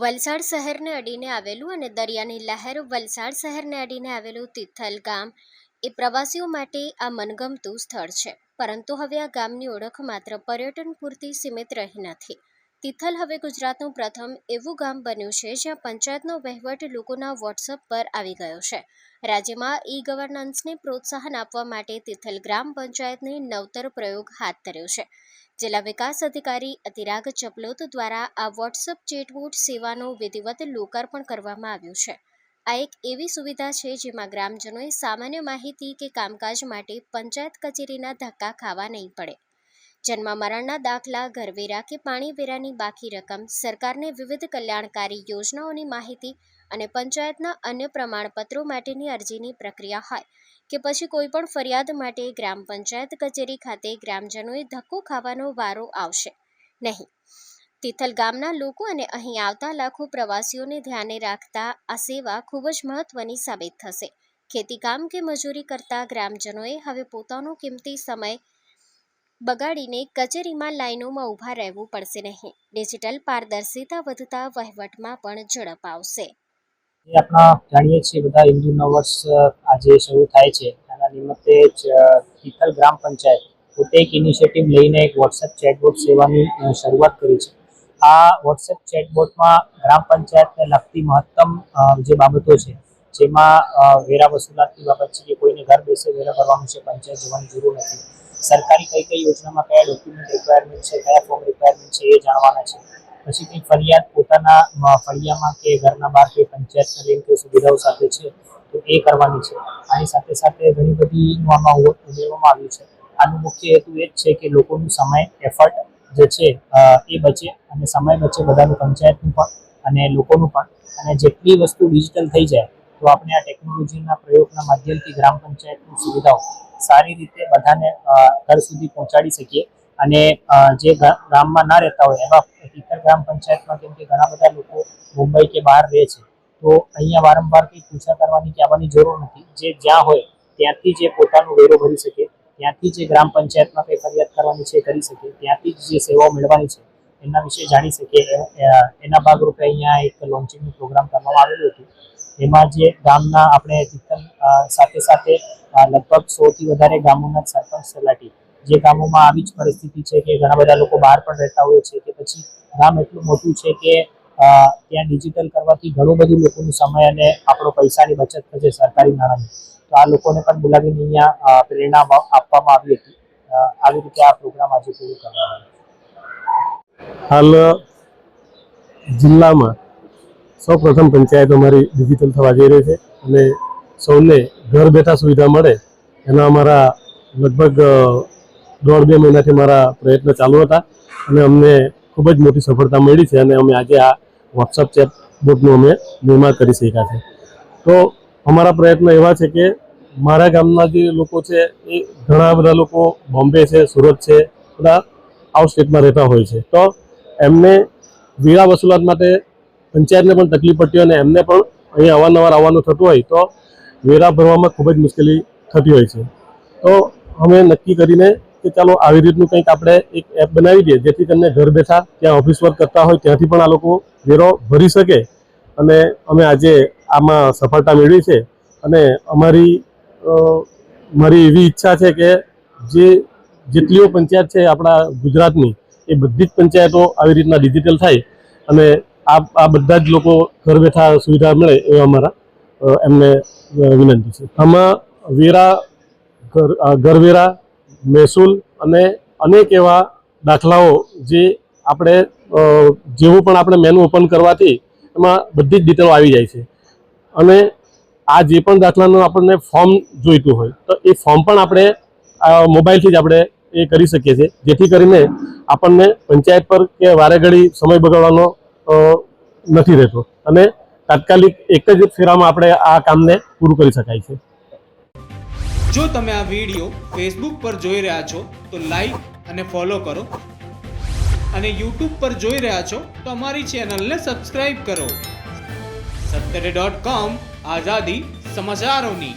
વલસાડ શહેરને અડીને આવેલું અને દરિયાની લહેર વલસાડ શહેરને અડીને આવેલું તિથલ ગામ એ પ્રવાસીઓ માટે આ મનગમતું સ્થળ છે. પરંતુ હવે આ ગામની ઓળખ માત્ર પર્યટન પૂરતી સીમિત રહી નથી. તિથલ હવે ગુજરાતનું પ્રથમ એવું ગામ બન્યું છે જ્યાં પંચાયતનો વહીવટ લોકોના વોટ્સઅપ પર આવી ગયો છે. રાજ્યમાં ઈ-ગવર્નન્સને પ્રોત્સાહન આપવા માટે તિથલ ગ્રામ પંચાયતને નવતર પ્રયોગ હાથ ધર્યો છે. જિલ્લા વિકાસ અધિકારી અતિરાગ ચપલોત દ્વારા આ વોટ્સઅપ ચેટબોટ સેવાનું વિધિવત લોકાર્પણ કરવામાં આવ્યું છે. આ એક એવી સુવિધા છે જેમાં ગ્રામજનોએ સામાન્ય માહિતી કે કામકાજ માટે પંચાયત કચેરીના ધક્કા ખાવા નહીં પડે. જન્મ મરણના દાખલા, ઘરવેરા કે પાણીવેરાની બાકી રકમ, સરકારને વિવિધ કલ્યાણકારી યોજનાઓની માહિતી અને પંચાયતના અન્ય પ્રમાણપત્રો માટેની અરજીની પ્રક્રિયા હોય કે પછી કોઈપણ ફરિયાદ માટે ગ્રામ પંચાયત કચેરી ખાતે ગ્રામજનોએ ધક્કો ખાવાનો વારો આવશે નહીં. તિથલ ગામના લોકો અને અહીં આવતા લાખો પ્રવાસીઓને ધ્યાને રાખતા આ સેવા ખૂબ જ મહત્વની સાબિત થશે. ખેતીકામ કે મજૂરી કરતા ગ્રામજનોએ હવે પોતાનો કિંમતી સમય બગાડીને કચેરીમાં લાઈનોમાં ઊભા રહેવું પડશે નહીં. ડિજિટલ પારદર્શિતા વધતા વહીવટમાં પણ ઝડપ આવશે. આપણા જાણીએ છીએ બધા હિન્દુ નવવર્ષ આજે શરૂ થાય છે. આના નિમિત્તે જ તિથલ ગ્રામ પંચાયત પોતે એક ઇનિશિયેટિવ લઈને એક વોટ્સએપ ચેટબોટ સેવાની શરૂઆત કરી છે. આ વોટ્સએપ ચેટબોટમાં ગ્રામ પંચાયતને લગતી મહત્તમ જે બાબતો છે, જેમાં વેરા વસૂલાતની બાબત છે કે કોઈને ઘર બેસે વેરા ભરવાનું છે, પંચાયત જવાની જરૂર નથી, સરકારી કઈ યોજનામાં કયા ડોક્યુમેન્ટ રિક્વાયરમેન્ટ છે, કયા ફોર્મ રિક્વાયરમેન્ટ છે એ જાણવાના છે. પછી કંઈ ફરિયાદ પોતાના ફળિયામાં કે ઘરના બહાર કે પંચાયતને લઈને કોઈ સુવિધાઓ સાથે છે તો એ કરવાની છે. આની સાથે સાથે ઘણી બધી આમાં ઉમેરવામાં આવ્યું છે. આનો મુખ્ય હેતુ એ જ છે કે લોકોનું સમય, એફર્ટ જે છે એ બચે અને સમય બચે બધાનું, પંચાયતનું પણ અને લોકોનું પણ. અને જેટલી વસ્તુ ડિજિટલ થઈ જાય તો આપણે આ ટેકનોલોજીના પ્રયોગના માધ્યમથી ગ્રામ પંચાયતની સુવિધાઓ સારી રીતે બધાને ઘર સુધી પહોંચાડી શકીએ. અને જે ગામમાં ના રહેતા હોય એવા તિથલ ગ્રામ પંચાયતમાં, કેમ કે ઘણા બધા લોકો મુંબઈ કે બહાર રહે છે, તો અહીંયા વારંવાર કંઈ પૂછા કરવાની કે આવવાની જરૂર નથી. જે જ્યાં હોય ત્યાંથી જે પોતાનો વેરો ભરી શકે, ત્યાંથી જે ગ્રામ પંચાયતમાં કંઈ ફરિયાદ કરવાની છે કરી શકે, ત્યાંથી જ જે સેવાઓ મેળવવાની છે એના વિશે જાણી શકે. એના ભાગરૂપે અહીંયા એક લોન્ચિંગનું પ્રોગ્રામ કરવામાં આવેલું હતું. એમાં જે ગામના આપણે તિથલ સાથે સાથે લગભગ 100થી વધારે ગામોના સરપંચ તલાટી, જે ગામોમાં આવી જ પરિસ્થિતિ છે કે ઘણા બધા લોકો બહાર પણ રહેતા હોય છે, કે પછી ગામ એટલું મોટું છે કે ત્યાં ડિજિટલ કરવાથી ઘણું બધું લોકોનું સમય અને આપણો પૈસાની બચત થશે, સરકારી નાણાંની. તો આ લોકોને પણ બોલાવીને અહીંયા પ્રેરણા આપવામાં આવી હતી. આવી રીતે આ પ્રોગ્રામ આજે પૂરું કરવામાં આવ્યો. હાલ જિલ્લામાં સૌપ્રથમ પંચાયત અમારી ડિજિટલ થવા જઈ રહી છે અને સૌને ઘર બેઠા સુવિધા મળે એના અમારા લગભગ 1.5-2 મહિનાથી મારા પ્રયત્ન ચાલુ હતા અને અમને ખૂબ જ મોટી સફળતા મળી છે. અને અમે આજે આ વોટ્સઅપ ચેટબોટનું અમે નિર્માણ કરી શક્યા છે. તો અમારા પ્રયત્ન એવા છે કે મારા ગામના જે લોકો છે એ ઘણા બધા લોકો બોમ્બે છે, સુરત છે, બધા આઉટ સ્ટેટમાં રહેતા હોય છે. તો એમને વેરા વસૂલાત માટે પંચાયતને પણ તકલીફ પડતી હોય અને એમને પણ અહીંયા અવારનવાર આવવાનું થતું હોય તો વેરા ભરવામાં ખૂબ જ મુશ્કેલી થતી હોય છે. તો અમે નક્કી કરીને કે ચાલો આવી રીતનું કંઈક આપણે એક એપ બનાવી દઈએ, જેથી કરીને ઘર બેઠા ત્યાં ઓફિસ વર્ક કરતા હોય ત્યાંથી પણ આ લોકો વેરો ભરી શકે. અને અમે આજે આમાં સફળતા મેળવી છે. અને મારી એવી ઈચ્છા છે કે જેટલીઓ પંચાયત છે આપણા ગુજરાતની, એ બધી જ પંચાયતો આવી રીતના ડિજિટલ થાય અને આ બધા જ લોકો ઘર બેઠા સુવિધા મળે એ અમારા એમને વિનંતી છે. આમાં વેરા, ઘરવેરા, મહેસૂલ અને અનેક એવા દાખલાઓ જે આપણે જેવું પણ આપણે મેનુ ઓપન કરવાથી એમાં બધી જ ડિટેલો આવી જાય છે. અને આ જે પણ દાખલાનું આપણને ફોર્મ જોઈતું હોય તો એ ફોર્મ પણ આપણે મોબાઈલથી જ આપણે એ કરી શકીએ છીએ, જેથી કરીને આપણને પંચાયત પર કે વારે ઘડી સમય બગાડવાનો નથી રહેતો અને તાત્કાલિક એક જ ફેરામાં આપણે આ કામને પૂરું કરી શકાય છે. જો તમે આ વિડીયો ફેસબુક પર જોઈ રહ્યા છો તો લાઈક અને ફોલો કરો, અને યુટ્યુબ પર જોઈ રહ્યા છો તો અમારી ચેનલને સબસ્ક્રાઇબ કરો. સત્તરે.com, આઝાદી સમાચારોની.